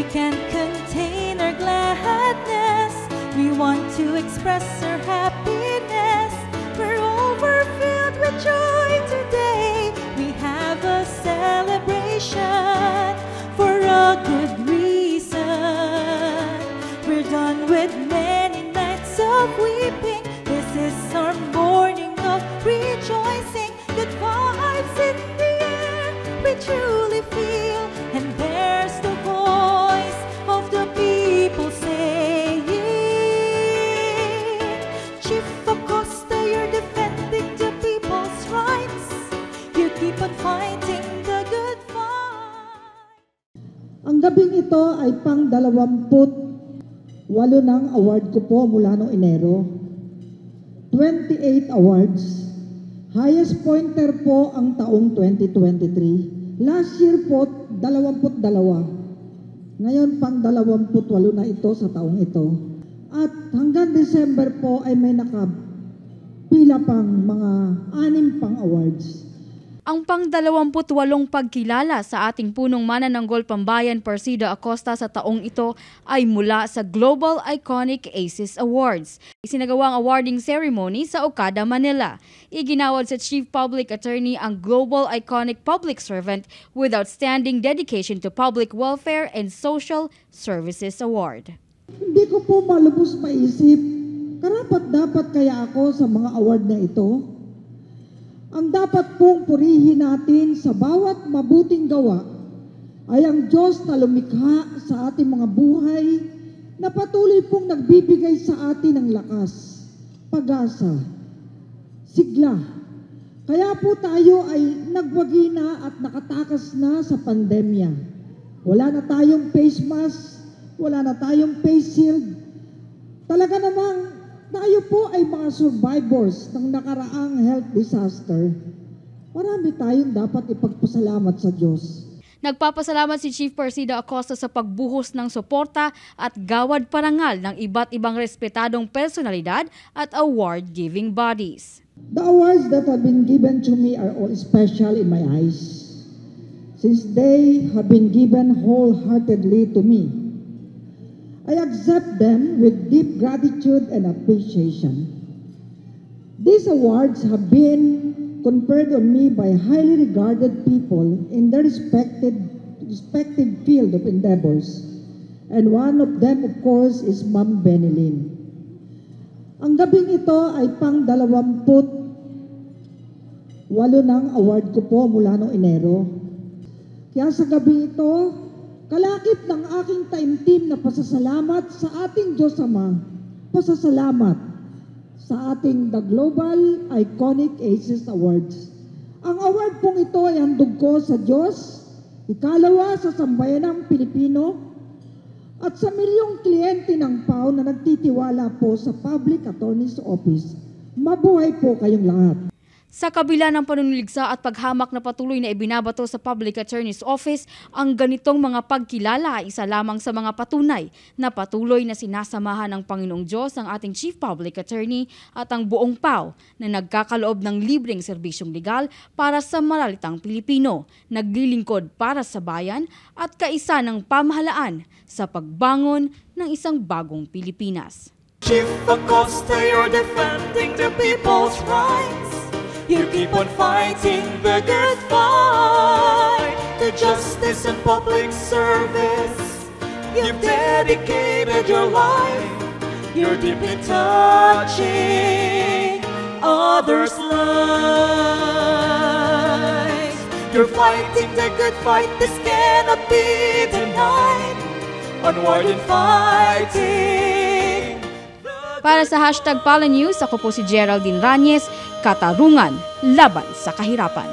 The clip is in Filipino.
We can't contain our gladness. We want to express our happiness. We're overfilled with joy today. We have a celebration for a good reason. We're done with many nights of weeping. This is our morning of rejoicing. Good vibes in the air, we truly feel. And there's the voice of the people saying, Chief Acosta, you're defending the people's rights. You keep on fighting the good fight. Ang gabing ito ay pang 28 ng award ko po mula noong Enero. 28 awards. Highest pointer po ang taong 2023. Last year po, 22. Ngayon pang 28 na ito sa taong ito. At hanggang December po ay may nakapila pang mga 6 pang awards. Ang pang-28 pagkilala sa ating punong manananggol pambayan Persida Acosta sa taong ito ay mula sa Global Iconic Aces Awards. Isinagawang awarding ceremony sa Okada, Manila. Iginawad sa Chief Public Attorney ang Global Iconic Public Servant with Outstanding Dedication to Public Welfare and Social Services Award. Hindi ko po malubos maisip, karapat-dapat kaya ako sa mga award na ito? Ang dapat pong purihin natin sa bawat mabuting gawa ay ang Diyos na lumikha sa ating mga buhay na patuloy pong nagbibigay sa atin ng lakas, pag-asa, sigla. Kaya po tayo ay nagwagi na at nakatakas na sa pandemya. Wala na tayong face mask, wala na tayong face shield. Talaga namang tayo po ay mga survivors ng nakaraang health disaster. Marami tayong dapat ipagpasalamat sa Diyos. Nagpapasalamat si Chief Persida Acosta sa pagbuhos ng suporta at gawad parangal ng iba't ibang respetadong personalidad at award-giving bodies. The awards that have been given to me are all special in my eyes, since they have been given wholeheartedly to me. I accept them with deep gratitude and appreciation. These awards have been conferred on me by highly regarded people in their respective field of endeavors. And one of them, of course, is Ma'am Benilyn. Ang gabing ito ay pang 28 ng award ko po mula noong Enero. Kaya sa gabi ito, kalakip ng aking taimtim na pasasalamat sa ating Diyos Ama, pasasalamat sa ating The Global Iconic Aces Awards. Ang award pong ito ay handog ko sa Diyos, ikalawa sa sambayanang Pilipino, at sa milyong kliyente ng PAO na nagtitiwala po sa Public Attorney's Office. Mabuhay po kayong lahat. Sa kabila ng panunuligsa at paghamak na patuloy na ibinabato sa Public Attorney's Office, ang ganitong mga pagkilala ay isa lamang sa mga patunay na patuloy na sinasamahan ng Panginoong Diyos ang ating Chief Public Attorney at ang buong PAO na nagkakaloob ng libreng serbisyong legal para sa maralitang Pilipino, naglilingkod para sa bayan at kaisa ng pamahalaan sa pagbangon ng isang bagong Pilipinas. Chief Acosta, you're defending the people's rights. You keep on fighting the good fight, the justice and public service. You've dedicated your life. You're deeply touching others' lives. You're fighting the good fight. This cannot be denied. Onward and fighting. Para sa #PalaNews, ako po si Geraldine Ranyes, Katarungan laban sa kahirapan.